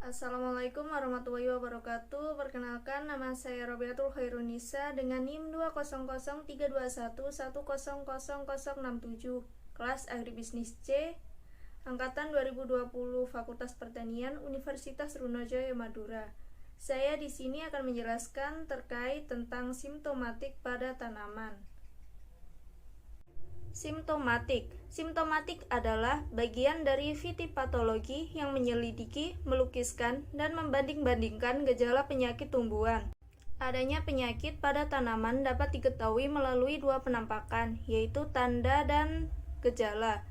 Assalamualaikum warahmatullahi wabarakatuh. Perkenalkan, nama saya Robiatul Khairunisa dengan NIM 2003221000067, kelas Agribisnis C, angkatan 2020, Fakultas Pertanian, Universitas Trunojoyo Madura. Saya di sini akan menjelaskan terkait tentang simptomatik pada tanaman. Simptomatik adalah bagian dari fitopatologi yang menyelidiki, melukiskan, dan membanding-bandingkan gejala penyakit tumbuhan. Adanya penyakit pada tanaman dapat diketahui melalui dua penampakan, yaitu tanda dan gejala.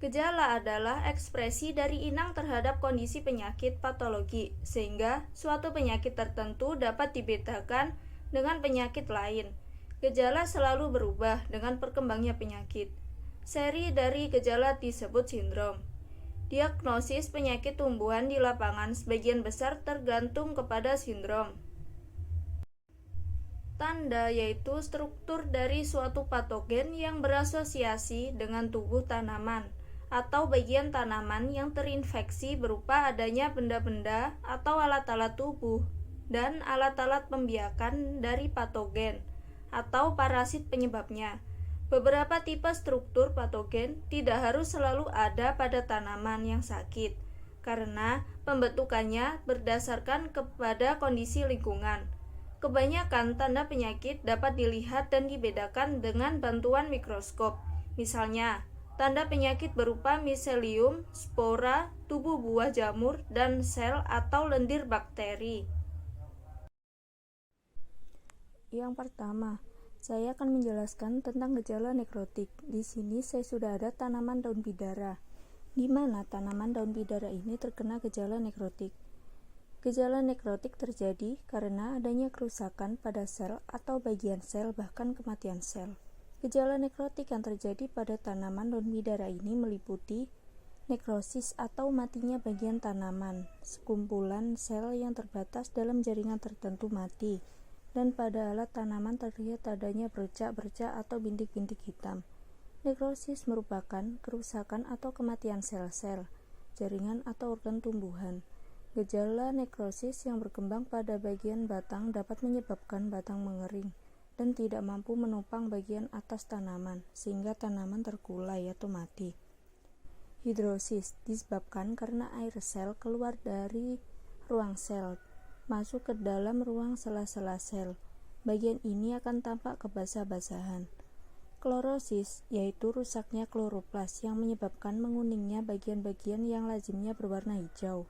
Gejala adalah ekspresi dari inang terhadap kondisi penyakit patologi, sehingga suatu penyakit tertentu dapat dibedakan dengan penyakit lain. Gejala selalu berubah dengan perkembangnya penyakit. Seri dari gejala disebut sindrom. Diagnosis penyakit tumbuhan di lapangan sebagian besar tergantung kepada sindrom. Tanda yaitu struktur dari suatu patogen yang berasosiasi dengan tubuh tanaman atau bagian tanaman yang terinfeksi berupa adanya benda-benda atau alat-alat tubuh dan alat-alat pembiakan dari patogen atau parasit penyebabnya. Beberapa tipe struktur patogen tidak harus selalu ada pada tanaman yang sakit, karena pembentukannya berdasarkan kepada kondisi lingkungan. Kebanyakan tanda penyakit dapat dilihat dan dibedakan dengan bantuan mikroskop. Misalnya, tanda penyakit berupa miselium, spora, tubuh buah jamur, dan sel atau lendir bakteri. Yang pertama, saya akan menjelaskan tentang gejala nekrotik. Di sini saya sudah ada tanaman daun bidara, di mana tanaman daun bidara ini terkena gejala nekrotik. Gejala nekrotik terjadi karena adanya kerusakan pada sel atau bagian sel, bahkan kematian sel. Gejala nekrotik yang terjadi pada tanaman daun bidara ini meliputi nekrosis atau matinya bagian tanaman, sekumpulan sel yang terbatas dalam jaringan tertentu mati, dan pada alat tanaman terlihat adanya bercak-bercak atau bintik-bintik hitam. Nekrosis merupakan kerusakan atau kematian sel-sel, jaringan atau organ tumbuhan. Gejala nekrosis yang berkembang pada bagian batang dapat menyebabkan batang mengering dan tidak mampu menopang bagian atas tanaman, sehingga tanaman terkulai atau mati. Hidrosis disebabkan karena air sel keluar dari ruang sel, masuk ke dalam ruang sela-sela sel. Bagian ini akan tampak kebasah-basahan. Klorosis yaitu rusaknya kloroplas yang menyebabkan menguningnya bagian-bagian yang lazimnya berwarna hijau.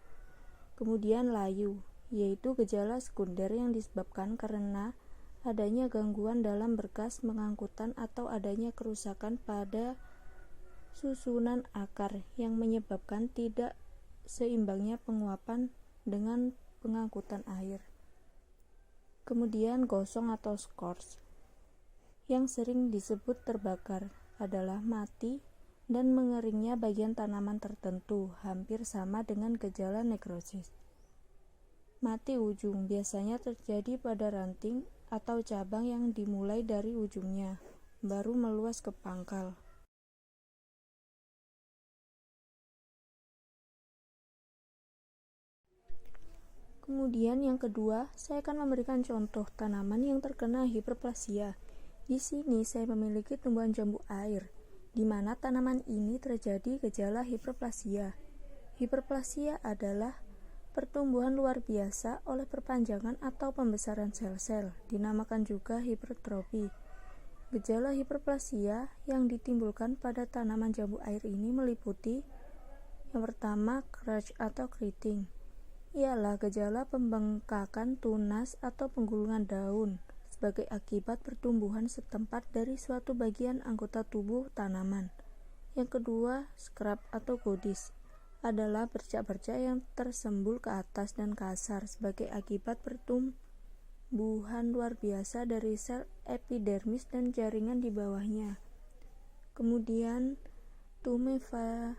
Kemudian layu, yaitu gejala sekunder yang disebabkan karena adanya gangguan dalam berkas pengangkutan atau adanya kerusakan pada susunan akar yang menyebabkan tidak seimbangnya penguapan dengan pengangkutan air. Kemudian gosong atau scorch, yang sering disebut terbakar, adalah mati dan mengeringnya bagian tanaman tertentu, hampir sama dengan gejala nekrosis. Mati ujung biasanya terjadi pada ranting atau cabang yang dimulai dari ujungnya, baru meluas ke pangkal. Kemudian yang kedua, saya akan memberikan contoh tanaman yang terkena hiperplasia. Di sini saya memiliki tumbuhan jambu air, di mana tanaman ini terjadi gejala hiperplasia. Hiperplasia adalah pertumbuhan luar biasa oleh perpanjangan atau pembesaran sel-sel, dinamakan juga hipertrofi. Gejala hiperplasia yang ditimbulkan pada tanaman jambu air ini meliputi yang pertama, crush atau keriting. Ialah gejala pembengkakan tunas atau penggulungan daun sebagai akibat pertumbuhan setempat dari suatu bagian anggota tubuh tanaman. Yang kedua, scrub atau godis adalah bercak-bercak yang tersembul ke atas dan kasar sebagai akibat pertumbuhan luar biasa dari sel epidermis dan jaringan di bawahnya. Kemudian, tumefaction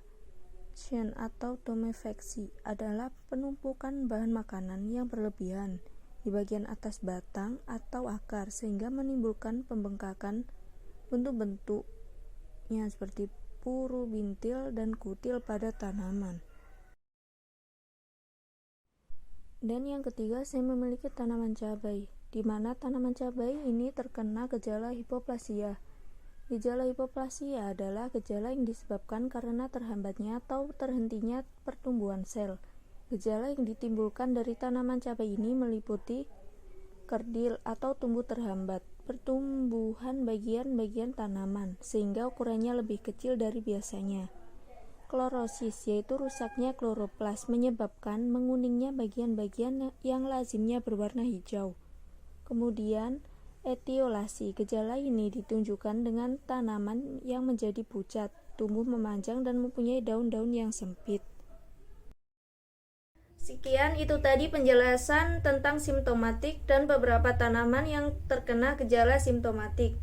atau tumefaksi adalah penumpukan bahan makanan yang berlebihan di bagian atas batang atau akar sehingga menimbulkan pembengkakan bentuk-bentuknya seperti puru, bintil, dan kutil pada tanaman. Dan yang ketiga, saya memiliki tanaman cabai, di mana tanaman cabai ini terkena gejala hipoplasia. Gejala hipoplasia adalah gejala yang disebabkan karena terhambatnya atau terhentinya pertumbuhan sel. Gejala yang ditimbulkan dari tanaman cabai ini meliputi kerdil atau tumbuh terhambat, pertumbuhan bagian-bagian tanaman, sehingga ukurannya lebih kecil dari biasanya. Klorosis, yaitu rusaknya kloroplas, menyebabkan menguningnya bagian-bagian yang lazimnya berwarna hijau. Kemudian, etiolasi, gejala ini ditunjukkan dengan tanaman yang menjadi pucat, tumbuh memanjang dan mempunyai daun-daun yang sempit. Sekian itu tadi penjelasan tentang simptomatik dan beberapa tanaman yang terkena gejala simptomatik.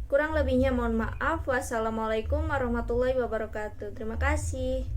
Kurang lebihnya mohon maaf. Wassalamualaikum warahmatullahi wabarakatuh. Terima kasih.